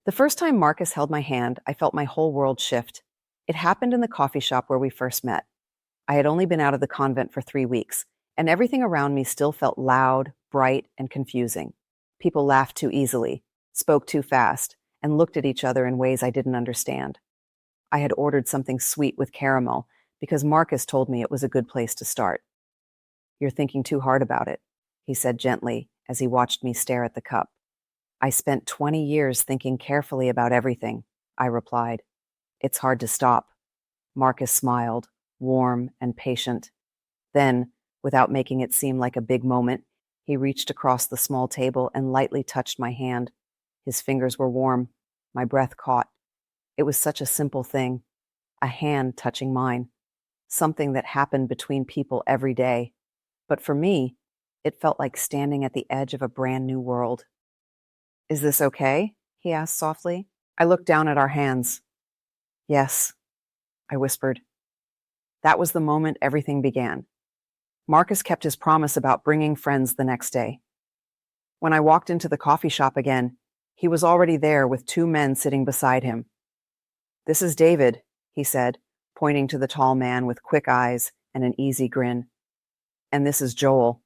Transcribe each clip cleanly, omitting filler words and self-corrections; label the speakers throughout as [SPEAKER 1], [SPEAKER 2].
[SPEAKER 1] The first time Marcus held my hand, I felt my whole world shift. It happened in the coffee shop where we first met. I had only been out of the convent for 3 weeks, and everything around me still felt loud, bright, and confusing. People laughed too easily, spoke too fast, and looked at each other in ways I didn't understand. I had ordered something sweet with caramel because Marcus told me it was a good place to start. "You're thinking too hard about it," he said gently as he watched me stare at the cup. "I spent 20 years thinking carefully about everything," I replied. "It's hard to stop." Marcus smiled, warm and patient. Then, without making it seem like a big moment, he reached across the small table and lightly touched my hand. His fingers were warm. My breath caught. It was such a simple thing, a hand touching mine, something that happened between people every day. But for me, it felt like standing at the edge of a brand new world. "Is this okay?" he asked softly. I looked down at our hands. "Yes," I whispered. That was the moment everything began. Marcus kept his promise about bringing friends the next day. When I walked into the coffee shop again, he was already there with 2 men sitting beside him. "This is David," he said, pointing to the tall man with quick eyes and an easy grin. "And this is Joel."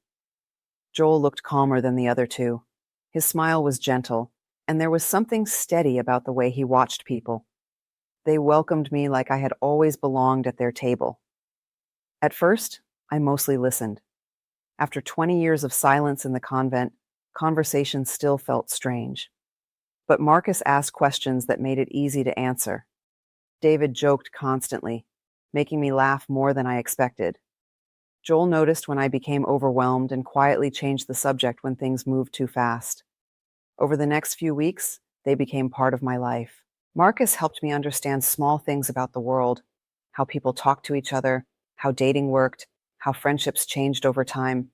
[SPEAKER 1] Joel looked calmer than the other two. His smile was gentle, and there was something steady about the way he watched people. They welcomed me like I had always belonged at their table. At first, I mostly listened. After 20 years of silence in the convent, conversation still felt strange. But Marcus asked questions that made it easy to answer. David joked constantly, making me laugh more than I expected. Joel noticed when I became overwhelmed and quietly changed the subject when things moved too fast. Over the next few weeks, they became part of my life. Marcus helped me understand small things about the world, how people talked to each other, how dating worked, how friendships changed over time.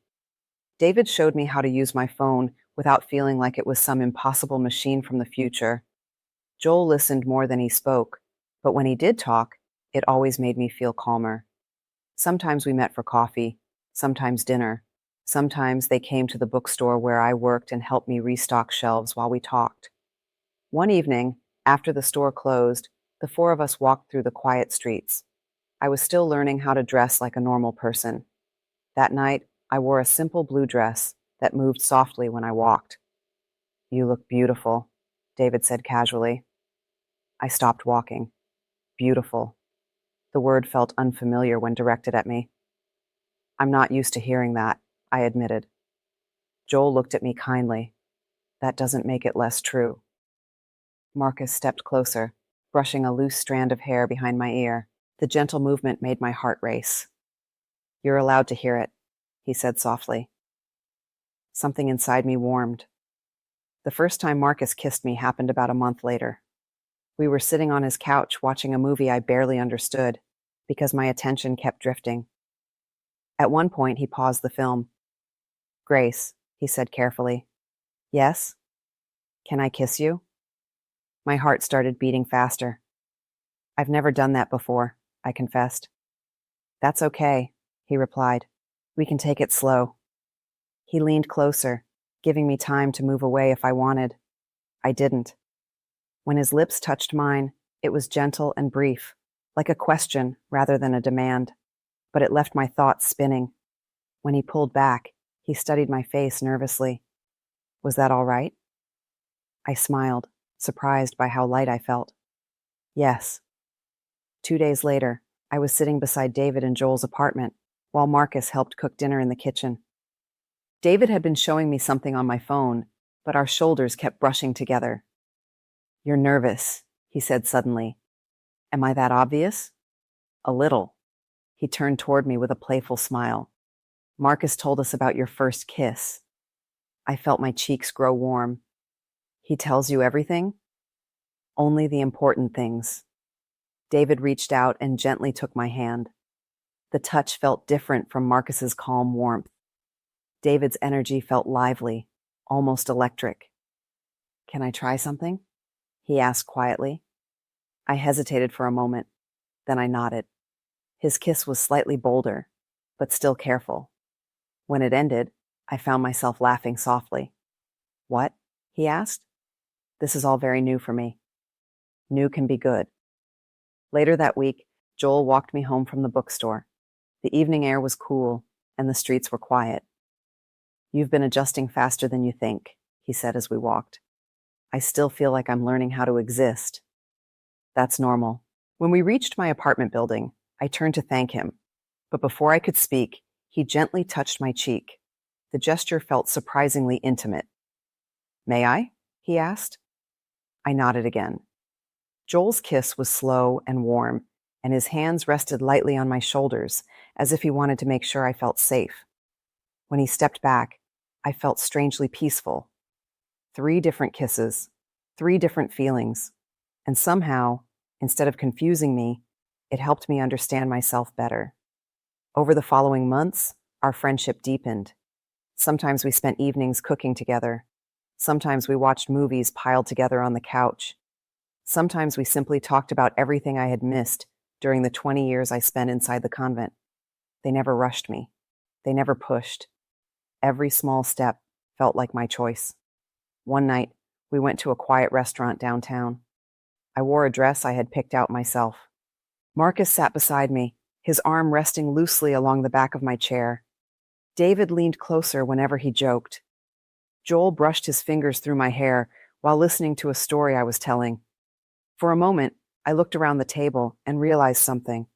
[SPEAKER 1] David showed me how to use my phone without feeling like it was some impossible machine from the future. Joel listened more than he spoke, but when he did talk, it always made me feel calmer. Sometimes we met for coffee, sometimes dinner. Sometimes they came to the bookstore where I worked and helped me restock shelves while we talked. One evening, after the store closed, the 4 of us walked through the quiet streets. I was still learning how to dress like a normal person. That night, I wore a simple blue dress that moved softly when I walked. "You look beautiful," David said casually. I stopped walking. Beautiful. The word felt unfamiliar when directed at me. "I'm not used to hearing that," I admitted. Joel looked at me kindly. "That doesn't make it less true." Marcus stepped closer, brushing a loose strand of hair behind my ear. The gentle movement made my heart race. "You're allowed to hear it," he said softly. Something inside me warmed. The first time Marcus kissed me happened about a month later. We were sitting on his couch watching a movie I barely understood because my attention kept drifting. At one point, he paused the film. "Grace," he said carefully. "Yes? Can I kiss you?" My heart started beating faster. "I've never done that before," I confessed. "That's okay," he replied. "We can take it slow." He leaned closer, giving me time to move away if I wanted. I didn't. When his lips touched mine, it was gentle and brief, like a question rather than a demand, but it left my thoughts spinning. When he pulled back, he studied my face nervously. "Was that all right?" I smiled, surprised by how light I felt. "Yes." 2 days later, I was sitting beside David in Joel's apartment while Marcus helped cook dinner in the kitchen. David had been showing me something on my phone, but our shoulders kept brushing together. "You're nervous," he said suddenly. "Am I that obvious?" "A little." He turned toward me with a playful smile. "Marcus told us about your first kiss." I felt my cheeks grow warm. "He tells you everything?" "Only the important things." David reached out and gently took my hand. The touch felt different from Marcus's calm warmth. David's energy felt lively, almost electric. "Can I try something?" he asked quietly. I hesitated for a moment, then I nodded. His kiss was slightly bolder, but still careful. When it ended, I found myself laughing softly. "What?" he asked. This is all very new for me. New can be good. Later that week, Joel walked me home from the bookstore. The evening air was cool, and the streets were quiet. "You've been adjusting faster than you think," he said as we walked. "I still feel like I'm learning how to exist." "That's normal." When we reached my apartment building, I turned to thank him, but before I could speak, he gently touched my cheek. The gesture felt surprisingly intimate. "May I?" he asked. I nodded again. Joel's kiss was slow and warm, and his hands rested lightly on my shoulders, as if he wanted to make sure I felt safe. When he stepped back, I felt strangely peaceful. 3 different kisses, 3 different feelings, and somehow, instead of confusing me, it helped me understand myself better. Over the following months, our friendship deepened. Sometimes we spent evenings cooking together. Sometimes we watched movies piled together on the couch. Sometimes we simply talked about everything I had missed during the 20 years I spent inside the convent. They never rushed me. They never pushed. Every small step felt like my choice. One night, we went to a quiet restaurant downtown. I wore a dress I had picked out myself. Marcus sat beside me, his arm resting loosely along the back of my chair. David leaned closer whenever he joked. Joel brushed his fingers through my hair while listening to a story I was telling. For a moment, I looked around the table and realized something.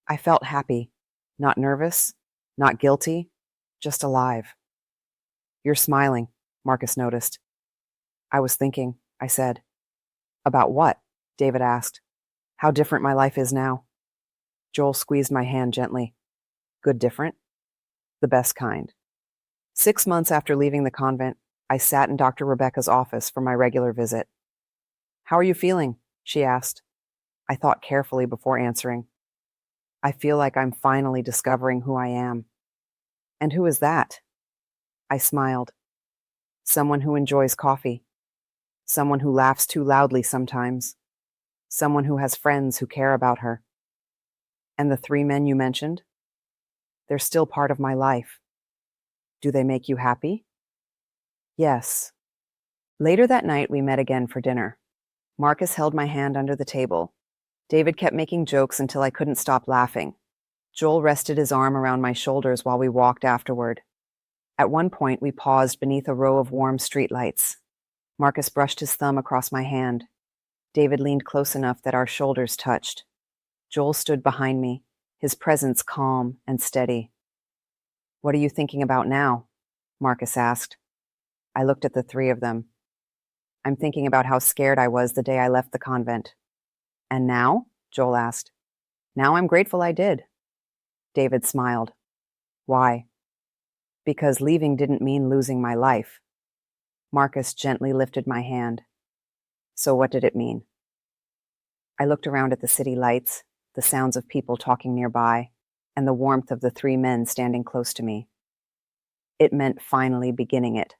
[SPEAKER 1] I felt happy, not nervous, not guilty, just alive. "You're smiling," Marcus noticed. "I was thinking," I said. "About what?" David asked. "How different my life is now." Joel squeezed my hand gently. "Good different?" "The best kind." 6 months after leaving the convent, I sat in Dr. Rebecca's office for my regular visit. "How are you feeling?" she asked. I thought carefully before answering. "I feel like I'm finally discovering who I am." "And who is that?" I smiled. "Someone who enjoys coffee. Someone who laughs too loudly sometimes. Someone who has friends who care about her." "And the 3 men you mentioned?" "They're still part of my life." "Do they make you happy?" "Yes." Later that night, we met again for dinner. Marcus held my hand under the table. David kept making jokes until I couldn't stop laughing. Joel rested his arm around my shoulders while we walked afterward. At one point, we paused beneath a row of warm streetlights. Marcus brushed his thumb across my hand. David leaned close enough that our shoulders touched. Joel stood behind me, his presence calm and steady. "What are you thinking about now?" Marcus asked. I looked at the 3 of them. "I'm thinking about how scared I was the day I left the convent." "And now?" Joel asked. "Now I'm grateful I did." David smiled. "Why?" "Because leaving didn't mean losing my life." Marcus gently lifted my hand. "So what did it mean?" I looked around at the city lights, the sounds of people talking nearby, and the warmth of the 3 men standing close to me. It meant finally beginning it.